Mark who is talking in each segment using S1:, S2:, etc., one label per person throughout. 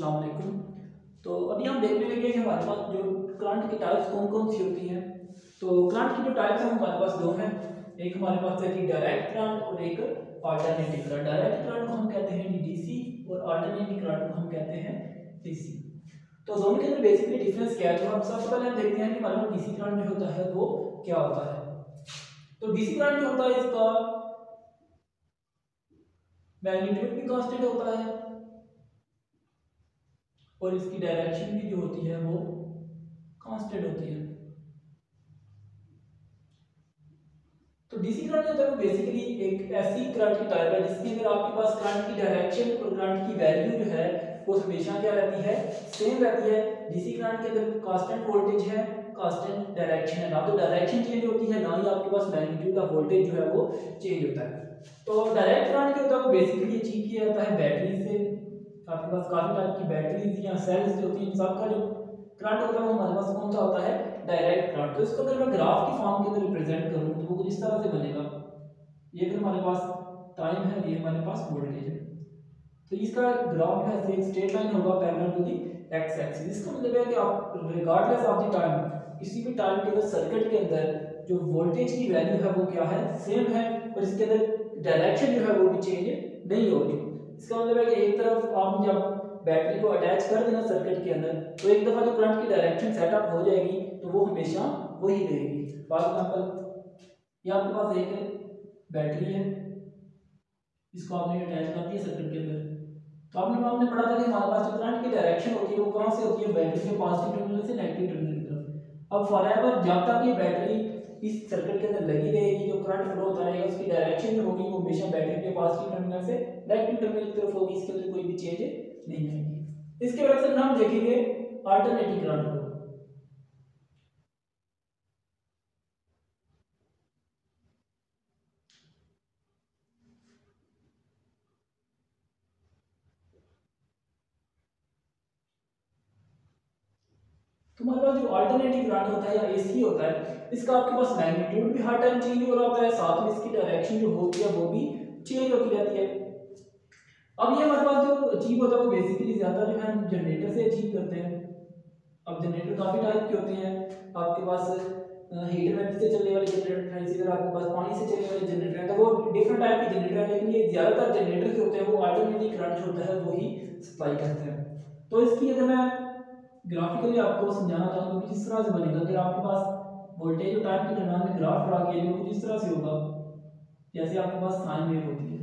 S1: अस्सलाम वालेकुम। तो अभी हम देखने लगे कि हमारे पास जो करंट की टाइप्स कौन कौन सी होती हैं। तो करंट की जो टाइप्स हैं हमारे पास दो हैं। एक हमारे पास है कि डायरेक्ट करंट और एक अल्टरनेटिव करंट। डायरेक्ट करंट को हम कहते हैं डीसी और अल्टरनेटिव करंट को हम कहते हैं डीसी। तो दोनों के अंदर बेसिकली डिफरेंस क्या है, तो हम सबसे पहले हम देखते हैं कि हमारे पास डीसी करंट जो होता है वो क्या होता है। तो डीसी करंट जो होता है इसका मैग्नीट्यूड भी कांस्टेंट होता है और इसकी डायरेक्शन भी जो होती है वो कांस्टेंट होती है। तो डीसी करंट जो होता है वो बेसिकली एक ऐसी करंट की टाइप है जिसके अंदर आपके पास करंट की डायरेक्शन और करंट की वैल्यू जो है वो हमेशा क्या रहती है, सेम रहती है। डीसी करंट के अंदर कांस्टेंट वोल्टेज है, कांस्टेंट डायरेक्शन है, ना तो डायरेक्शन चेंज होती है ना ही आपके पास मैग्नीट्यूड ऑफ वोल्टेज जो है वो चेंज होता है। तो डायरेक्ट करंट क्या होता है वो बेसिकली अचीव किया जाता है बैटरी से। आपके पास काफी टाइप की बैटरीज या सेल्स जो होती हैं, इन सबका जो करंट होता है वो हमारे पास कौन सा होता है, डायरेक्ट करंट। तो इसको अगर मैं ग्राफ की फॉर्म के अंदर रिप्रेजेंट करूं तो वो कुछ इस तरह से बनेगा। ये अगर हमारे पास टाइम है, ये हमारे पास वोल्टेज है, तो इसका ग्राफ जो है एक स्ट्रेट लाइन होगा parallel to the X axis. इसका मतलब है कि आप रिगार्डलेस ऑफ द टाइम, किसी भी टाइम के अंदर सर्किट के अंदर जो वोल्टेज की वैल्यू है वो क्या है, सेम है, और इसके अंदर डायरेक्शन जो है वो भी चेंज नहीं होगी। इसका मतलब है कि एक तरफ आप जब बैटरी को अटैच कर देना सर्किट के अंदर, तो एक दफा जो करंट की डायरेक्शन सेटअप हो जाएगी तो वो हमेशा वही रहेगी। फॉर एग्जांपल ये आपके पास एक बैटरी है, इसको आपने अटैच कर दिया सर्किट के अंदर, तो आपने पढ़ा था कि हमारे पास जो करंट की डायरेक्शन होती है वो कहां से होती है, बैटरी के पॉजिटिव टर्मिनल से नेगेटिव टर्मिनल की तरफ। अब फॉरएवर जब तक ये बैटरी इस सर्किट के अंदर लगी रहेगी, जो करंट फ्लो होता रहेगा उसकी डायरेक्शन जो होगी वो हमेशा बैटरी के पॉजिटिव टर्मिनल से नेगेटिव टर्मिनल की तरफ होगी, इसके अंदर कोई भी चेंज नहीं आएगी। इसके बाद से हम देखेंगे अल्टरनेटिव करंट को। तो हमारे पास जो अल्टरनेटिव करंट होता है या एसी होता है, इसका आपके पास मैग्नीट्यूड भी हर टाइम चेंज हो रहा होता है, साथ में इसकी डायरेक्शन जो होती है वो भी चेंज होती रहती है। अब ये हमारे पास जो अचीव होता है वो बेसिकली ज्यादा जो है हम जनरेटर से अचीव करते हैं। अब जनरेटर काफी टाइप के होते हैं, आपके पास हीट एनर्जी से चलने वाले जनरेटर हैं, इसी तरह आपके पास पानी से चलने वाले जनरेटर हैं, तो वो डिफरेंट टाइप के जनरेटर हैं, लेकिन ये ज्यादातर जनरेटर जो होते हैं वो अल्टरनेटिव करंट जो होता है वही सप्लाई करते हैं। तो इसकी अगर मैं ग्राफिकली आपको समझाना चाहूँ तो किस तरह से बनेगा, अगर आपके पास वोल्टेज और टाइम के दरमियान में ग्राफ ड्रा किया जाए कुछ इस तरह से होगा, जैसे आपके पास साइन वेव होती है।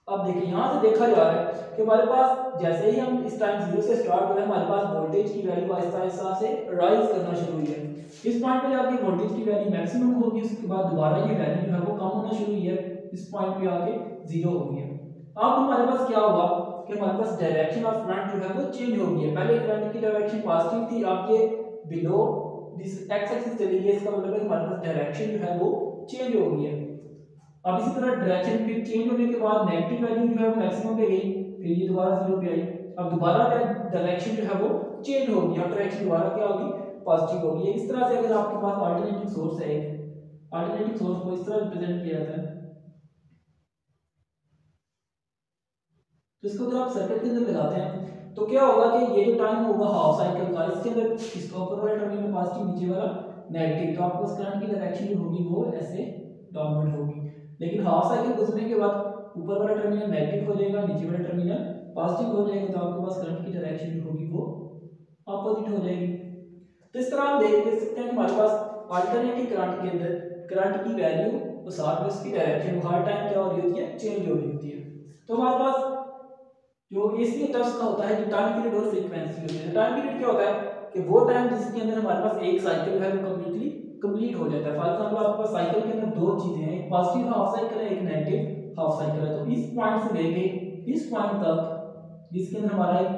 S1: अब देखिए यहाँ से देखा जा रहा है कि हमारे पास जैसे ही हम इस टाइम जीरो से स्टार्ट हुए, हमारे पास वोल्टेज की वैल्यू आहिस्ता आहिस्ता से राइज करना शुरू हुई है। इस पॉइंट पे जाके वोल्टेज की वैल्यू मैक्सिमम होगी, उसके बाद दोबारा ये वैल्यू जो है वो कम होना शुरू हुई है, इस पॉइंट पे आके जीरो हो गई है। अब हमारे पास क्या होगा कि हमारे पास डायरेक्शन ऑफ करंट जो है वो चेंज हो गई है। पहले करंट की डायरेक्शन पॉजिटिव थी, अब ये बिलो दिस एक्स एक्सिस चली गई, इसका मतलब है हमारे पास डायरेक्शन जो है वो चेंज हो गई है। अब इसी तरह डायरेक्शन फिर चेंज होने के बाद नेगेटिव वैल्यू जो है वो मैक्सिमम पे गई, फिर ये दोबारा जीरो पे आई। अब दोबारा डायरेक्शन जो है वो चेंज होगी, अब डायरेक्शन दोबारा क्या होगी, पॉजिटिव होगी। इस तरह से अगर आपके पास अल्टरनेटिव सोर्स है, एक अल्टरनेटिव सोर्स को इस तरह रिप्रेजेंट किया जाता है। तो इसको अगर आप सर्किट के अंदर लगाते हैं तो क्या होगा कि ये जो टाइम होगा हाफ साइकिल का, इसके अंदर इसका ऊपर वाला टर्मिनल पॉजिटिव, नीचे वाला नेगेटिव, तो आपको करंट की डायरेक्शन जो होगी वो ऐसे डाउनवर्ड होगी। लेकिन हाफ साइकिल गुजरने के बाद ऊपर वाला टर्मिनल नेगेटिव हो जाएगा, नीचे वाला टर्मिनल पॉजिटिव हो जाएगा, तो आपके पास करंट की डायरेक्शन जो होगी वो अपोजिट हो जाएगी। तो इस तरह हम देख सकते हैं कि हमारे पास अल्टरनेटिव करंट के अंदर करंट की वैल्यू और साथ में उसकी डायरेक्शन हर टाइम क्या हो रही होती है, चेंज हो रही होती है। तो हमारे पास जो एसी टर्म्स का होता है, जो टाइम पीरियड और फ्रीक्वेंसी होती है। टाइम पीरियड क्या होता है कि वो टाइम जिसके अंदर हमारे पास एक साइकिल है वो कंप्लीटली कंप्लीट हो जाता है। फॉर एग्जांपल आपके पास साइकिल के अंदर दो चीजें हैं, एक पॉजिटिव हाफ साइकिल है, एक नेगेटिव हाफ साइकिल है। तो इस पॉइंट से लेके इस पॉइंट तक जिसके अंदर हमारा एक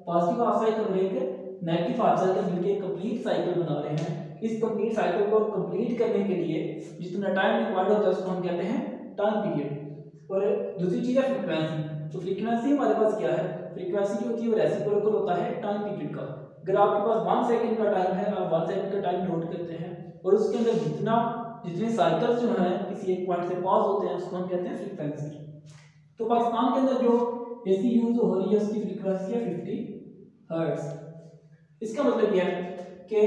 S1: पॉजिटिव हाफ साइकिल और एक नेगेटिव हाफ साइकिल मिलकर कंप्लीट साइकिल बना रहे हैं। इस कंप्लीट साइकिल को कंप्लीट करने के लिए जितना टाइम रिक्वायर्ड होता है उसको हम कहते हैं टाइम पीरियड। और दूसरी चीज है फ्रीक्वेंसी। तो फ्रीक्वेंसी हमारे पास क्या है, फ्रीक्वेंसी जो होती है वो रेसिप्रोकल होता है टाइम पीरियड का। अगर आपके पास 1 सेकंड का टाइम है, आप 1 सेकंड का टाइम नोट करते हैं और उसके अंदर जितने साइकिल्स जो हैं किसी एक पॉइंट से पास होते हैं उसको हम कहते हैं फ्रीक्वेंसी। तो पाकिस्तान के अंदर जो एसी यूज हो रही है उसकी फ्रीक्वेंसी है 50 हर्ट्ज। इसका मतलब यह है कि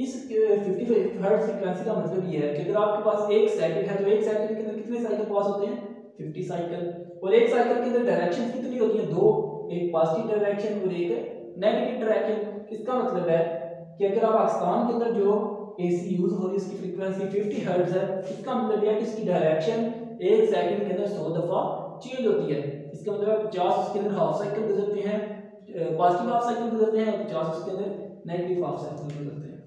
S1: इस 50 हर्ट्ज फ्रीक्वेंसी का मतलब यह है कि अगर आपके पास एक साइकिल है तो एक साइकिल के अंदर कितने साइकिल पास होते हैं 50 साइकिल, और एक साइकिल के अंदर डायरेक्शन कितनी होती है दो, एक पॉजिटिव डायरेक्शन और एक नेगेटिव डायरेक्शन। इसका मतलब है कि अगर आप पाकिस्तान के अंदर जो एसी यूज हो रही है उसकी फ्रीक्वेंसी 50 हर्ट्ज है, इसका मतलब यह है कि इसकी डायरेक्शन एक सेकंड के अंदर 100 दफा चेंज होती है। इसका मतलब है 50 उसके अंदर हाफ साइकिल गुजरते हैं, पॉजिटिव हाफ साइकिल गुजरते हैं, और 50 उसके अंदर नेगेटिव हाफ साइकिल गुजरते हैं।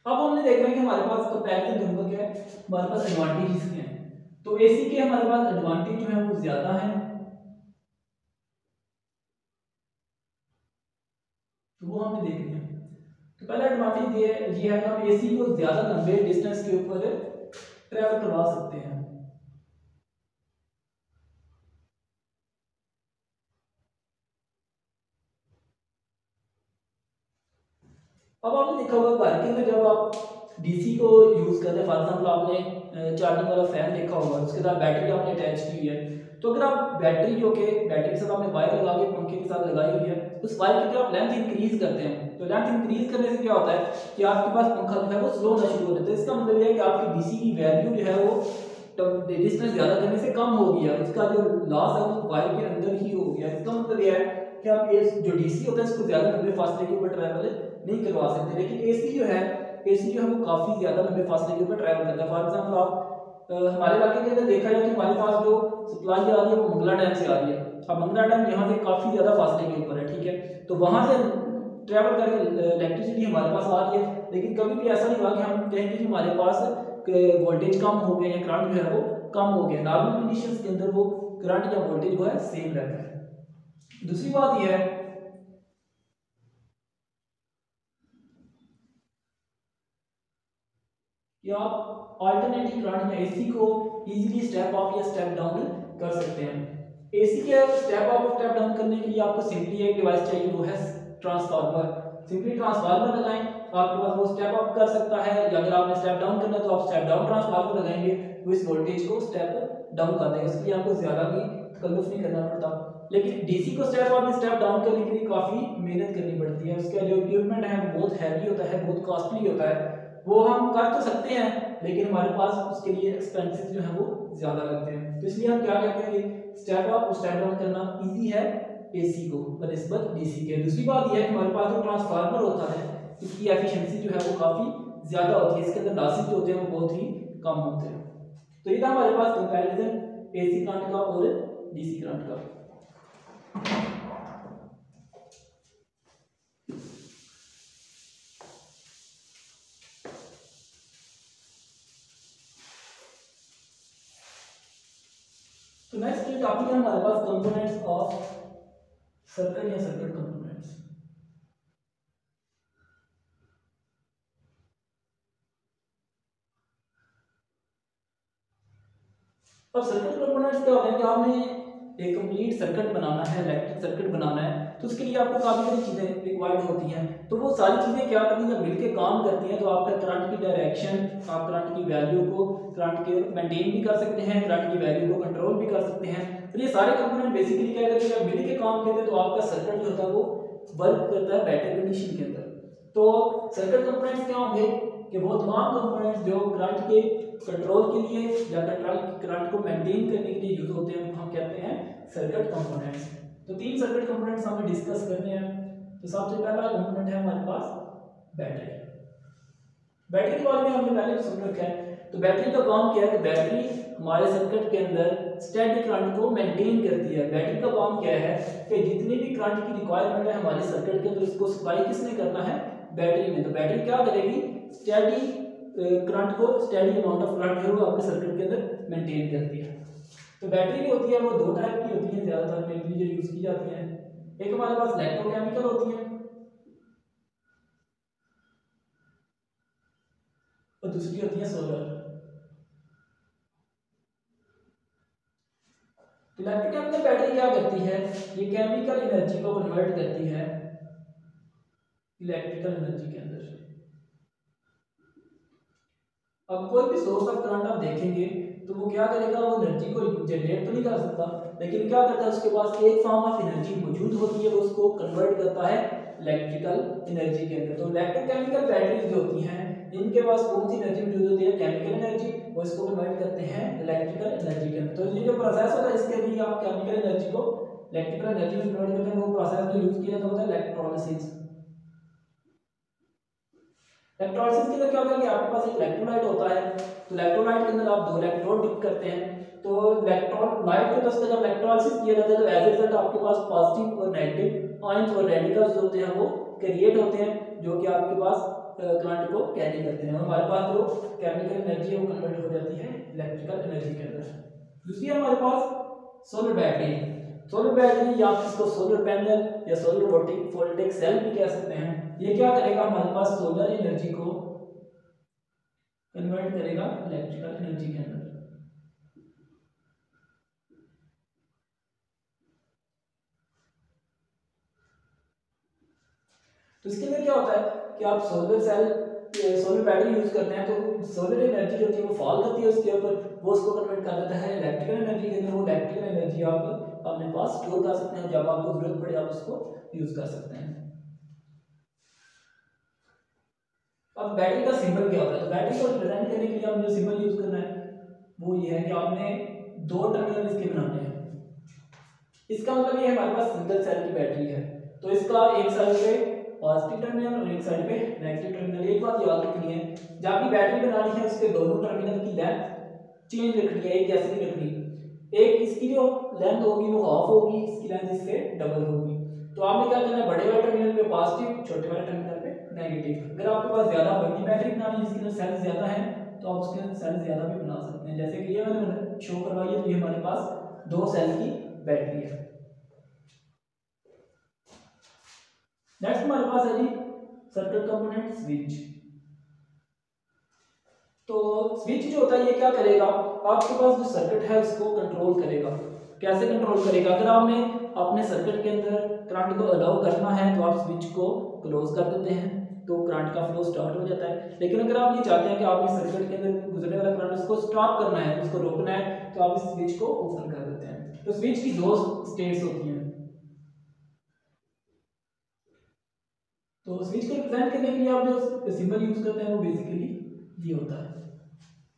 S1: अब हमने देखा है कि हमारे पास कंपैरिजन दोनों का क्या है, हमारे पास एडवांटेजेस क्या हैं। तो एसी के हमारे पास एडवांटेज जो है वो ज्यादा है, तो वो हमने देख लिया। तो पहला एडवांटेज ये है कि हम एसी को ज्यादा लंबे डिस्टेंस के ऊपर ट्रैवल करवा सकते हैं। अब आपने देखा होगा घर के अंदर जब आप डीसी को यूज करते हैं, फॉर एग्जाम्पल आपने चार्जिंग वाला फैन देखा होगा, उसके साथ बैटरी आपने अटैच की हुई है, तो अगर आप बैटरी जो कि बैटरी के साथ आपने वायर लगा के पंखे के साथ लगाई हुई है, उस वायर की अगर आप लेंथ इंक्रीज करते हैं, तो लेंथ इंक्रीज करने से क्या होता है कि आपके पास पंखा जो है वो स्लो होना शुरू हो जाता है। इसका मतलब यह है कि आपकी डीसी की वैल्यू जो है वो डिस्टेंस ज्यादा करने से कम हो गया, इसका जो लॉस है वो वायर के अंदर ही हो गया। इसका मतलब यह है कि आप जो डीसी होता है इसको ज्यादा लंबे फासले के ऊपर ट्रैवल नहीं करवा सकते, लेकिन एसी जो है वो काफी ज्यादा लंबे फासले के ऊपर ट्रैवल करता है। फॉर एग्जांपल आप हमारे इलाके के अंदर देखा जाए तो हमारे पास जो सप्लाई आ रही है वो मंगला डैम से आ रही है। अब मंगला डैम यहाँ से काफी ज्यादा फासले के ऊपर है, ठीक है, तो वहां से ट्रैवल करके इलेक्ट्रिसिटी हमारे पास आ रही है, लेकिन कभी भी ऐसा नहीं हुआ कि हम कहेंगे कि हमारे पास वोल्टेज कम हो गया या करंट जो है वो कम हो गया। नॉर्मल कंडीशंस के अंदर वो करंट या वोल्टेज जो है सेम रहता है। दूसरी बात यह है कि आप अल्टरनेटिव करंट में एसी को इजीली स्टेप अप या स्टेप डाउन कर सकते हैं। एसी के स्टेप अप और स्टेप डाउन करने के लिए आपको सिंपली एक डिवाइस चाहिए, वो है ट्रांसफार्मर। सिंपली ट्रांसफार्मर लगाएं, आपके पास वो स्टेप अप कर सकता है, या अगर आपने स्टेप डाउन करना है तो आप स्टेप डाउन ट्रांसफार्मर लगाएंगे, वो इस वोल्टेज को स्टेप डाउन कर देगा। इसके लिए आपको ज्यादा भी तकल्लुफ नहीं करना पड़ता। लेकिन डीसी को स्टेप अप स्टेप डाउन करने के लिए काफी मेहनत करनी पड़ती है, उसका जो इक्विपमेंट है वो बहुत हैवी होता है, बहुत कॉस्टली होता है। वो हम कर तो सकते हैं, लेकिन हमारे पास उसके लिए एक्सपेंसेस जो है वो ज्यादा लगते हैं। तो इसलिए हम क्या कहते हैं कि स्टेप अप और स्टेप डाउन करना इजी है एसी को बनिस्बत डीसी के। दूसरी बात यह है कि हमारे पास जो ट्रांसफार्मर होता है इसकी एफिशिएंसी जो है वो काफी ज्यादा होती है, इसके अंदर लॉसेस जो होते हैं वो बहुत ही कम होते हैं। तो ये था हमारे पास कंपैरिजन एसी करंट का और डीसी करंट का। तो नेक्स्ट ये टॉपिक है हमारे पास कंपोनेंट्स ऑफ सर्किट या सर्किट कंपोनेंट्स। अब सर्किट कंपोनेंट्स क्या होते हैं कि आपने एक कंप्लीट सर्किट बनाना है, इलेक्ट्रिक सर्किट बनाना है, तो उसके लिए आपको काफी सारी चीजें रिक्वायर्ड होती हैं। तो वो सारी चीजें क्या करती हैं, जब मिलकर काम करती हैं तो आपका करंट की डायरेक्शन, आप करंट की वैल्यू को करंट के मेंटेन भी कर सकते हैं, करंट की वैल्यू को कंट्रोल भी कर सकते हैं। तो ये सारे कंपोनेंट बेसिकली क्या करते हैं, जब मिलकर काम करते हैं तो आपका सर्किट जो होता है वो वर्क करता है बेटर कंडीशन के अंदर। तो सर्किट कंपोनेंट्स क्या होंगे कि वो तमाम कंपोनेंट्स जो करंट के कंट्रोल के लिए या करंट को मेंटेन करने के लिए यूज होते हैं उनको हम कहते हैं सर्किट कंपोनेंट्स। तो तीन सर्किट कंपोनेंट्स हमें डिस्कस करने हैं। तो सबसे पहला कंपोनेंट है हमारे पास बैटरी। बैटरी के बारे में हमने पहले सुन रखा है। तो बैटरी का काम क्या है कि बैटरी हमारे सर्किट के अंदर स्टेडी करंट को मेंटेन करती है। बैटरी का काम क्या है कि जितनी भी करंट की रिक्वायरमेंट है हमारे सर्किट के अंदर उसको सप्लाई किसने करना है, बैटरी में। तो बैटरी क्या करेगी, स्टेडी करंट को, स्टेडी अमाउंट ऑफ करंट है वो आपके सर्किट के अंदर मेंटेन करती है। तो बैटरी जो होती है वो दो टाइप की होती है ज्यादातर मेनली जो यूज की जाती है। एक हमारे पास इलेक्ट्रोकेमिकल होती है और दूसरी होती है सोलर। तो इलेक्ट्रोकेमिकल बैटरी क्या करती है, ये केमिकल एनर्जी को कन्वर्ट करती है इलेक्ट्रिकल एनर्जी के अंदर। अब कोई भी सोर्स ऑफ करंट आप देखेंगे तो वो क्या करेगा, वो एनर्जी को जनरेट तो नहीं कर सकता, लेकिन क्या करता है उसके पास एक फॉर्म ऑफ एनर्जी मौजूद होती है, वो उसको कन्वर्ट करता है इलेक्ट्रिकल एनर्जी के अंदर। तो इलेक्ट्रोकेमिकल बैटरीज जो होती हैं इनके पास कौन सी एनर्जी मौजूद होती है, केमिकल एनर्जी, वो इसको कन्वर्ट करते हैं इलेक्ट्रिकल एनर्जी के अंदर। तो ये जो प्रोसेस होता है इसके लिए आप केमिकल एनर्जी को इलेक्ट्रिकल एनर्जी में कन्वर्ट करते हैं, वो प्रोसेस जो यूज किया जाता है वो होता है इलेक्ट्रोलिसिस। इलेक्ट्रोलिसिस के अंदर क्या होता है कि आपके पास एक इलेक्ट्रोलाइट होता है, तो इलेक्ट्रोलाइट के अंदर आप दो इलेक्ट्रोड डिप करते हैं, तो इलेक्ट्रोलाइट के अंदर जब इलेक्ट्रोलिसिस किया जाता है तो एज ए रिजल्ट आपके पास पॉजिटिव और नेगेटिव आयंस और रेडिकल्स होते हैं वो क्रिएट होते हैं, जो कि आपके पास करंट को कैरी करते हैं। हमारे पास जो केमिकल एनर्जी है वो कन्वर्ट हो जाती है इलेक्ट्रिकल एनर्जी के अंदर। दूसरी हमारे पास सोलर बैटरी। सोलर बैटरी या आप इसको सोलर पैनल या सोलर वोल्टेइक सेल भी कह सकते हैं। ये क्या करेगा, हमारे पास सोलर एनर्जी को कन्वर्ट करेगा इलेक्ट्रिकल एनर्जी के अंदर। तो इसके अंदर क्या होता है कि आप solar cell solar battery use करते हैं, तो सोलर एनर्जी जो होती है वो फॉल करती है उसके ऊपर, वो उसको कन्वर्ट कर देता है इलेक्ट्रिकल एनर्जी के अंदर। वो इलेक्ट्रिकल एनर्जी आप अपने पास स्टोर कर सकते हैं, जब आपको जरूरत पड़े आप उसको यूज कर सकते हैं। अब बैटरी का सिंबल क्या होता है, तो बैटरी को रिप्रेजेंट करने के लिए आपने जो सिंबल यूज करना है वो ये है कि आपने दो टर्मिनल इसके बनाने हैं। इसका मतलब ये हमारे पास सिंगल सेल की बैटरी है, तो इसका एक साइड पे पॉजिटिव टर्मिनल और एक साइड पे नेगेटिव टर्मिनल। एक बात याद रखनी है, जब भी बैटरी बनानी है उसके दोनों टर्मिनल की लेंथ चेंज रखनी है, एक जैसी नहीं रखनी। एक इसकी जो लेंथ होगी वो हाफ होगी, इसकी लेंथ इससे डबल होगी। तो आपने क्या करना है, बड़े वाले टर्मिनल पे पॉजिटिव, छोटे वाले टर्मिनल पे नेगेटिव। अगर आपके पास ज्यादा बड़ी बैटरी बनानी है जिसके अंदर सेल ज्यादा है तो आप उसके अंदर सेल ज्यादा भी बना सकते हैं, जैसे कि ये मैंने शो करवाई है, तो ये हमारे पास दो सेल की बैटरी है। नेक्स्ट हमारे पास है जी सर्किट कंपोनेंट स्विच। तो स्विच जो होता है ये क्या करेगा, आपके पास जो सर्किट है उसको कंट्रोल करेगा। कैसे कंट्रोल करेगा, अगर आपने अपने सर्किट के अंदर करंट को अलाउ करना है तो आप स्विच को क्लोज कर देते हैं, तो करंट का फ्लो स्टार्ट हो जाता है। लेकिन अगर आप ये चाहते हैं कि आपके सर्किट के अंदर गुजरने वाला करंट उसको स्टॉप करना है, उसको रोकना है, तो आप इस स्विच को ओपन कर देते हैं। तो स्विच की दो स्टेट्स होती हैं। तो स्विच को रिप्रेजेंट करने के लिए आप जो सिंबल यूज करते हैं वो बेसिकली ये होता है।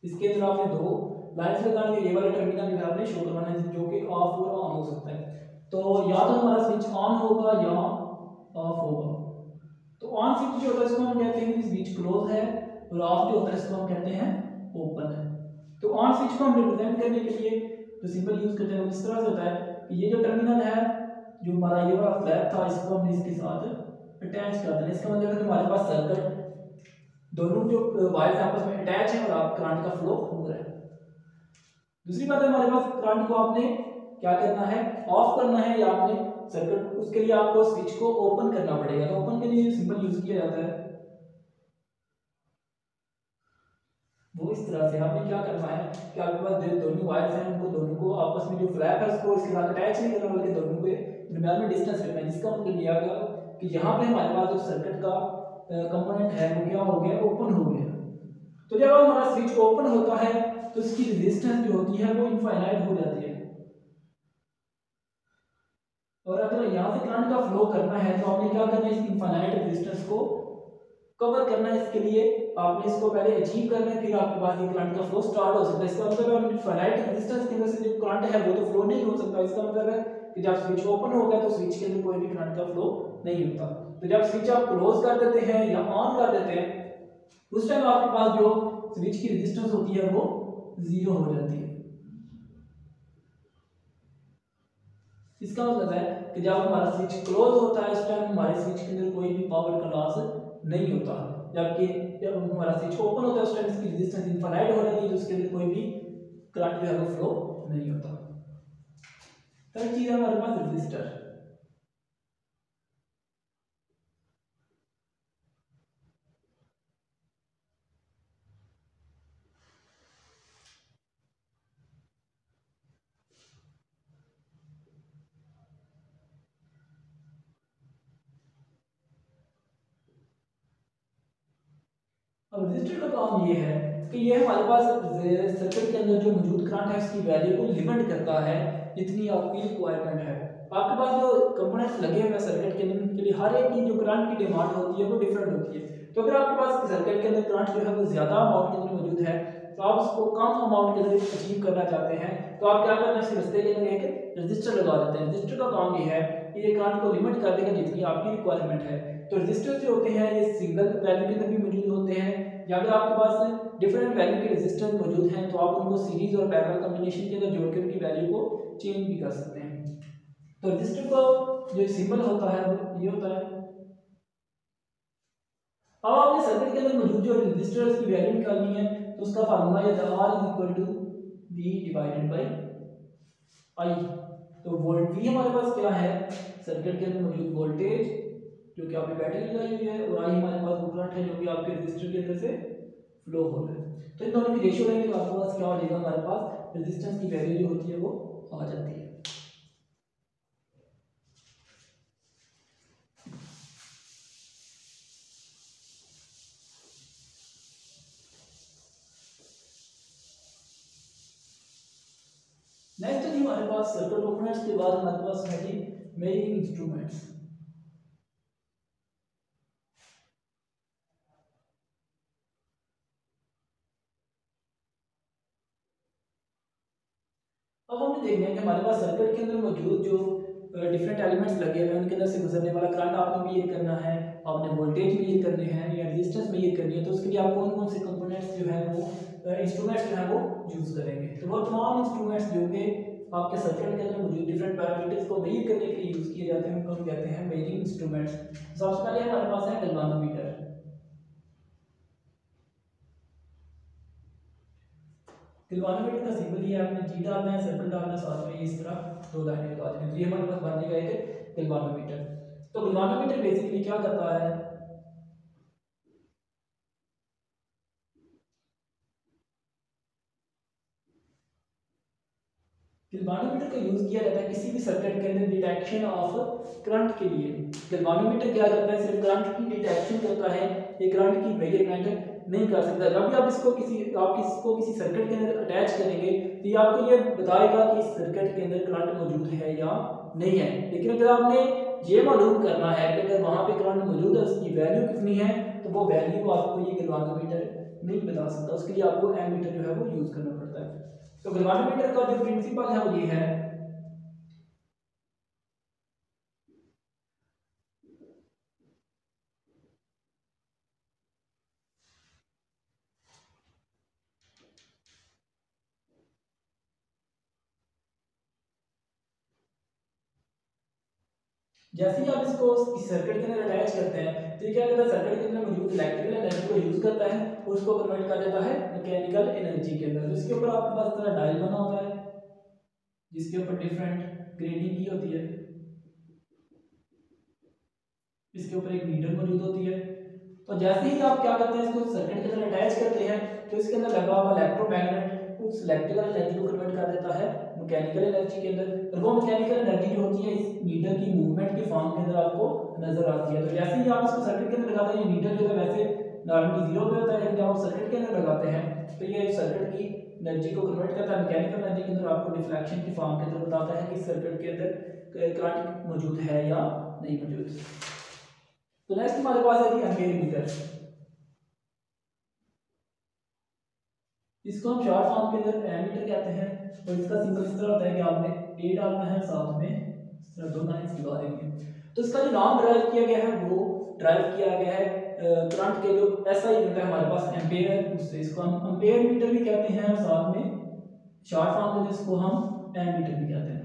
S1: इसके अंदर आपने दो लाइन्स लगानी है, ये वाला टर्मिनल भी आपने शो करवाना है जो कि ऑफ और ऑन हो सकता है। तो या तो हमारा स्विच ऑन होगा या ऑफ होगा। तो ऑन स्विच जो होता है इसको हम कहते हैं कि स्विच क्लोज है, और ऑफ जो होता है इसको हम कहते हैं ओपन है। तो ऑन स्विच को हम रिप्रेजेंट करने के लिए जो सिंबल यूज करते हैं वो इस तरह से होता है कि ये जो टर्मिनल है, जो हमारा ये वाला फ्लैप था, इसको हमने इसके साथ अटैच कर देना। इसका मतलब है कि हमारे पास सर्किट दोनों जो वायर्स आपस में अटैच है और आप करंट का फ्लो हो रहा है। दूसरी बात है हमारे पास करंट को आपने क्या करना है, ऑफ करना है, या आपने सर्किट उसके लिए आपको स्विच को ओपन करना पड़ेगा। तो ओपन के लिए सिंबल यूज किया जाता है वो इस तरह से। आपने क्या करना है कि आपके पास जो दोनों वायर्स हैं उनको दोनों को आपस में जो फ्लैप है उसको इसके साथ अटैच नहीं करना, बल्कि दोनों के दरमियान में डिस्टेंस रखना है, जिसका मतलब यह होगा कि यहाँ पे हमारे पास जो सर्किट का कंपोनेंट है वो क्या हो गया, ओपन हो गया। तो जब हमारा स्विच ओपन होता है तो इसकी रेजिस्टेंस जो होती है वो इनफाइनाइट हो जाती है, और अगर यहाँ से करंट का फ्लो करना है तो आपने क्या करना है, इस इनफाइनाइट रेजिस्टेंस को कवर करना है। इसके लिए आपने इसको पहले अचीव करना है, फिर आपके पास ये करंट का फ्लो स्टार्ट हो सकता है। इसका मतलब है इनफाइनाइट रेजिस्टेंस की वजह से जो करंट है वो तो फ्लो नहीं हो सकता। इसका मतलब है कि जब स्विच ओपन हो गया तो स्विच के अंदर कोई भी करंट का फ्लो नहीं होता। तो जब स्विच आप क्लोज कर देते हैं या ऑन कर देते हैं उस टाइम आपके पास जो स्विच की रेजिस्टेंस होती है वो जीरो हो जाती है। इसका मतलब है कि जब हमारा स्विच क्लोज होता है उस टाइम हमारे स्विच के अंदर कोई भी पावर का लॉस नहीं होता, जबकि जब हमारा स्विच ओपन होता है उस टाइम इसकी रेजिस्टेंस इनफाइनाइट हो जाती है, तो उसके अंदर कोई भी करंट जो है वो फ्लो नहीं होता। थर्ड चीज है हमारे पास रेजिस्टर। अब रजिस्टर का काम ये है कि ये हमारे पास सर्किट के अंदर जो मौजूद करंट है उसकी वैल्यू को लिमिट करता है जितनी आपकी रिक्वायरमेंट है। आपके पास जो कंपोनेंट्स लगे हुए हैं सर्किट के अंदर, उनके लिए हर एक की जो करंट की डिमांड होती है वो डिफरेंट होती है। तो अगर आपके पास सर्किट के अंदर करंट जो है वो ज़्यादा अमाउंट के अंदर मौजूद है, तो आप उसको कम अमाउंट के अंदर अचीव करना चाहते हैं, तो आप क्या करते हैं, इस रास्ते के अंदर एक रजिस्टर लगा देते हैं। रजिस्टर का काम ये है कि ये करंट को लिमिट कर देगा जितनी आपकी रिक्वायरमेंट है। तो रजिस्टर जो होते हैं ये सिंगल वैल्यू के अंदर भी मौजूद होते हैं, या अगर आपके पास डिफरेंट वैल्यू के रेजिस्टेंस मौजूद हैं तो आप उनको सीरीज और पैरेलल कॉम्बिनेशन के अंदर जोड़ के उनकी वैल्यू को चेंज भी कर सकते हैं। तो रजिस्टर का जो सिंबल होता है वो ये होता है। अब आपने सर्किट के अंदर मौजूद जो रेजिस्टर की वैल्यू निकालनी है, तो उसका फार्मूला है R is equal to V divided by I। तो वोल्ट V हमारे पास क्या है, सर्किट के अंदर मौजूद वोल्टेज जो कि आपने बैटरी लगाई हुई है, और I हमारे पास वो करंट है जो कि आपके रेजिस्टर के अंदर से फ्लो हो रहा है। तो इन दोनों की रेशियो लेंगे तो आपके पास क्या हो जाएगा, हमारे पास रेजिस्टेंस की वैल्यू जो होती है वो आ जाती है। नेक्स्ट है हमारे पास सर्किट कंपोनेंट्स के बाद हमारे पास है कि मेजरिंग इंस्ट्रूमेंट्स। अब हमने देखना है कि हमारे पास सर्किट के अंदर मौजूद जो डिफरेंट एलिमेंट्स लगे हुए हैं उनके अंदर से गुजरने वाला करंट आपने मेजर करना है, आपने वोल्टेज मेजर करने हैं या रेजिस्टेंस मेजर करनी है। तो उसके लिए आप कौन कौन से कंपोनेंट्स जो है वो इंस्ट्रूमेंट्स जो है वो यूज करेंगे। तो वो तमाम इंस्ट्रूमेंट्स जो कि आपके सर्किट के अंदर मौजूद डिफरेंट पैरामीटर्स को मेजर करने के लिए यूज किए जाते हैं उनको हम कहते हैं मेजरिंग इंस्ट्रूमेंट्स। सबसे पहले हमारे पास है गैल्वेनोमीटर। गैल्वेनोमीटर का सिंबल ये है, आपने जी डालना है, सर्कल डालना है, साथ में इस तरह दो लाइनें लगा देनी है, तो ये हमारे पास बन जाएगा एक गैल्वेनोमीटर। तो गैल्वेनोमीटर बेसिकली क्या करता है, गैल्वेनोमीटर का यूज किया जाता है किसी भी सर्किट के अंदर डिटेक्शन ऑफ करंट के लिए। गैल्वेनोमीटर क्या करता है, सिर्फ करंट की डिटेक्शन करता है, ये करंट की मेजरमेंट नहीं कर सकता। जब भी आप इसको किसी सर्किट के अंदर अटैच करेंगे तो ये आपको ये बताएगा कि इस सर्किट के अंदर करंट मौजूद है या नहीं है। लेकिन अगर आपने ये मालूम करना है कि अगर वहां पे करंट मौजूद है उसकी वैल्यू कितनी है, तो वो वैल्यू आपको ये गैल्वेनोमीटर नहीं बता सकता, उसके लिए आपको एमीटर जो है वो यूज करना पड़ता है। तो गैल्वेनोमीटर का जो प्रिंसिपल है वो ये है, जैसे ही आप इसको इस सर्किट के अंदर अटैच करते हैं तो ये क्या करता है, सर्किट के अंदर मौजूद इलेक्ट्रिकल एनर्जी को यूज करता है और उसको कन्वर्ट कर देता है मैकेनिकल एनर्जी के अंदर। तो इसके ऊपर आपके पास तरह डायल बना होता है जिसके ऊपर डिफरेंट ग्रेडिंग की होती है, इसके ऊपर एक मीटर मौजूद होती है। तो जैसे ही आप क्या करते हैं, इसको सर्किट के अंदर अटैच करते हैं तो इसके अंदर लगा हुआ इलेक्ट्रोमैग्नेट उस इलेक्ट्रिकल एनर्जी को कन्वर्ट कर देता है मैकेनिकल एनर्जी के अंदर, और वो मैकेनिकल एनर्जी जो होती है इस मीटर की मूवमेंट के फॉर्म के अंदर आपको नजर आती है। तो जैसे ही आप इसको सर्किट के अंदर लगाते हैं, ये मीटर जो है वैसे नॉर्मली जीरो पे होता है, लेकिन जब आप सर्किट के अंदर लगाते हैं तो ये सर्किट की एनर्जी को कन्वर्ट करता है मैकेनिकल एनर्जी के अंदर, आपको डिफ्लेक्शन के फॉर्म के अंदर बताता है कि सर्किट के अंदर करंट मौजूद है या नहीं मौजूद। तो नेक्स्ट हमारे पास है कि एम्पीयर मीटर। इसको हम शॉर्ट फॉर्म के अंदर एमीटर कहते हैं, और इसका सिंबल इस तरह होता है कि आपने ए डालना है, साथ में इस तरह दो लाइंस लगा देंगे। तो इसका जो नाम ड्राइव किया गया है वो ड्राइव किया गया है करंट के जो एसआई यूनिट है हमारे पास एम्पीयर, उससे इसको हम एम्पीयर मीटर भी कहते हैं, और साथ में शॉर्ट फॉर्म में इसको हम एमीटर भी कहते हैं।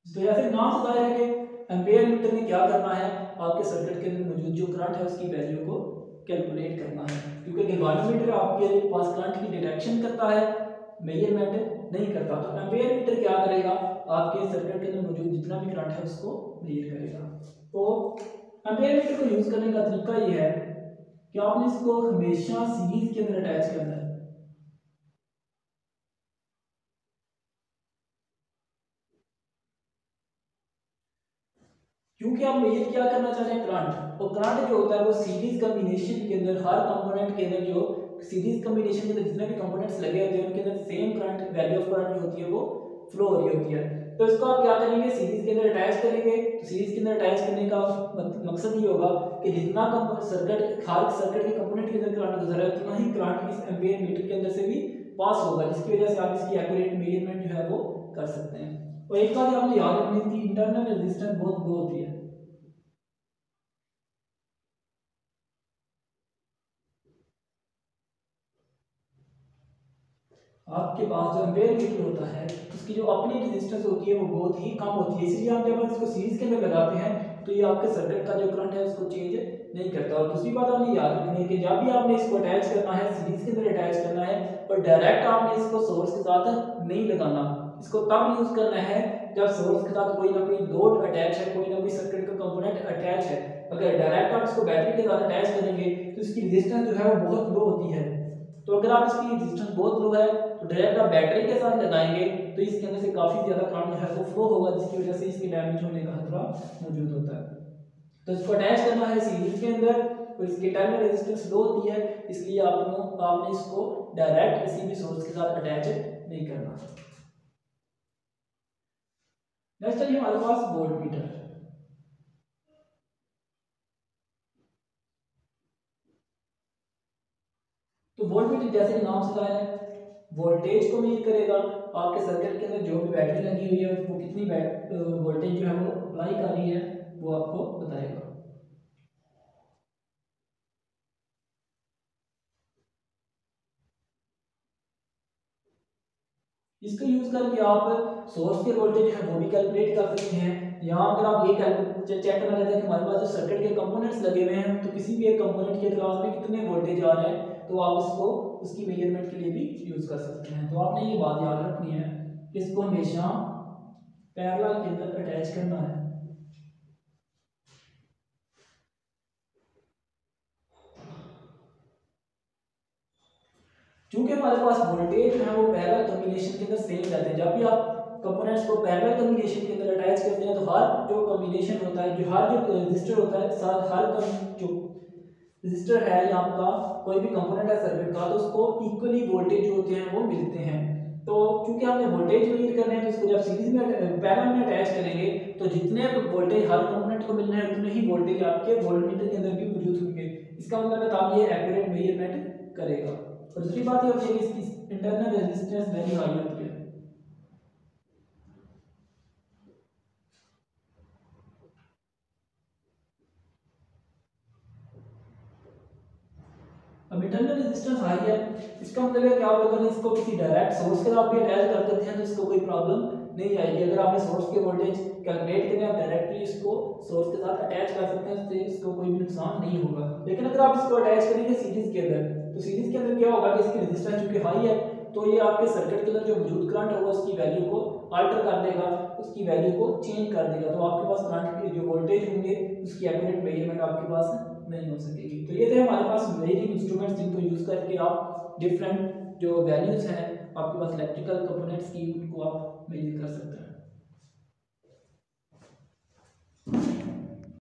S1: तो ऐसे नाम से जाहिर है कि एम्पीयर मीटर ने क्या करना है, आपके सर्किट के अंदर मौजूद जो करंट है उसकी वैल्यू को कैलकुलेट करना है, क्योंकि गैल्वेनोमीटर आपके पास करंट की डिटेक्शन करता है, मेजरमेंट नहीं करता। तो एम्पीयर मीटर क्या करेगा, आपके सर्किट के अंदर मौजूद जितना भी करंट है उसको मेजर करेगा। तो एम्पीयर मीटर को यूज करने का तरीका ये है कि आपने इसको हमेशा सीरीज के अंदर अटैच करना है। क्योंकि आप मेजर क्या करना चाह रहे हैं, करंट, और करंट जो होता है वो सीरीज कॉम्बिनेशन के अंदर हर कंपोनेंट के अंदर जो सीरीज कॉम्बिनेशन के अंदर जितने भी कंपोनेंट्स लगे होते हैं उनके अंदर same current value of current जो होती है वो फ्लो हो रही होती है। तो इसको आप क्या करेंगे, सीरीज के अंदर अटैच करेंगे। तो सीरीज के अंदर अटैच करने का मकसद ये होगा कि जितना सर्किट हर सर्किट के कंपोनेंट के अंदर करंट गुजर रहा है उतना ही करंट इस एम्पीयर मीटर के अंदर से भी पास होगा, जिसकी वजह से आप इसकी एक्यूरेट मेजरमेंट जो है वो कर सकते हैं। और एक बात आपने याद रखनी है कि इंटरनल रेजिस्टेंस बहुत लो होती है। आपके पास जो एम्पेयर मीटर होता है उसकी जो अपनी रेजिस्टेंस होती है वो बहुत ही कम होती है, इसलिए आप जब इसको सीरीज के अंदर लगाते हैं तो ये आपके सर्किट का जो करंट है उसको चेंज नहीं करता। और दूसरी बात आपने याद रखनी है कि जब भी आपने इसको अटैच करना है, सीरीज के अंदर अटैच करना है, और डायरेक्ट आपने इसको सोर्स के साथ नहीं लगाना। इसको तब यूज करना है जब सोर्स के साथ कोई ना कोई लोड अटैच है, कोई ना कोई सर्किट का कंपोनेंट अटैच है। अगर डायरेक्ट आप इसको बैटरी के साथ अटैच करेंगे तो इसकी रेजिस्टेंस जो है वो बहुत लो होती है। तो अगर आप इसकी रेजिस्टेंस बहुत लो है तो डायरेक्ट आप बैटरी के साथ लगाएंगे तो इसके अंदर से काफी ज्यादा करंट जो है वो फ्लो होगा, जिसकी वजह से इसके डैमेज होने का खतरा मौजूद होता है। तो इसको अटैच करना है सीरीज के अंदर, तो इसकी टर्मिनल रेजिस्टेंस लो होती है, इसलिए आपने इसको डायरेक्ट किसी भी सोर्स के साथ अटैच नहीं करना। नेक्स्ट है हमारे पास वोल्ट मीटर। तो वोल्ट मीटर जैसे नाम से जाना है वोल्टेज को मीट करेगा। आपके सर्किट के अंदर जो भी बैटरी लगी हुई है वो कितनी वोल्टेज जो है वो अप्लाई कर रही है वो आपको बताएगा। इसको यूज करके आप सोर्स के वोल्टेज है वो भी कैलकुलेट कर सकते हैं। यहाँ अगर आप ये चेक करना चाहते हैं कि हमारे पास जो सर्किट के कंपोनेंट्स लगे हुए हैं तो किसी भी एक कंपोनेंट के अक्रॉस में कितने वोल्टेज आ रहे हैं तो आप उसको उसकी मेजरमेंट के लिए भी यूज कर सकते हैं। तो आपने ये बात याद रखनी है कि इसको हमेशा पैरेलल के अंदर अटैच करना है। क्योंकि हमारे पास वोल्टेज जो है वो पैरेलल कॉम्बिनेशन के अंदर सेम रहते हैं। जब भी आप कंपोनेंट्स को पैरेलल कॉम्बिनेशन के अंदर अटैच करते हैं तो हर जो कॉम्बिनेशन होता है, जो हर जो रजिस्टर होता है, साथ हर जो रजिस्टर है या आपका कोई भी कंपोनेंट है सर्किट का, तो उसको इक्वली वोल्टेज जो होते हैं वो मिलते हैं। तो क्योंकि हमने वोल्टेज मेजर करने हैं तो इसको जब सीरीज में पैरेलल में अटैच करेंगे तो जितने वोल्टेज हर कंपोनेंट को मिलने हैं उतने ही वोल्टेज आपके वोल्टमीटर के अंदर भी मौजूद होंगे। इसका मतलब है तब ये एक्यूरेट मेजरमेंट करेगा। और दूसरी बात ये होती है कि इसकी इंटरनल रेजिस्टेंस वेरी हाई होती है। अब इंटरनल रेजिस्टेंस हाई है, इसका मतलब है कि आप अगर इसको किसी डायरेक्ट सोर्स के साथ भी अटैच कर देते हैं तो इसको कोई प्रॉब्लम नहीं आएगी। अगर आपने सोर्स के वोल्टेज कैलकुलेट करने आप डायरेक्टली इसको सोर्स के साथ अटैच कर सकते हैं तो इसको कोई भी नुकसान नहीं होगा। लेकिन अगर आप इसको अटैच करेंगे सीरीज के अंदर तो सीरीज के अंदर क्या होगा कि इसकी रेजिस्टेंस चूंकि हाई है तो ये आपके सर्किट के अंदर जो मौजूद करंट होगा उसकी वैल्यू को अल्टर कर देगा, उसकी वैल्यू को चेंज कर देगा। तो आपके पास करंट के जो वोल्टेज होंगे उसकी एक्यूरेट मेजरमेंट आपके पास नहीं हो सकेगी। तो ये थे हमारे पास मेजरिंग इंस्ट्रूमेंट्स जिनको यूज करके आप डिफरेंट जो वैल्यूज हैं आपके पास इलेक्ट्रिकल कंपोनेंट्स की उनको आप मेजर कर सकते हैं।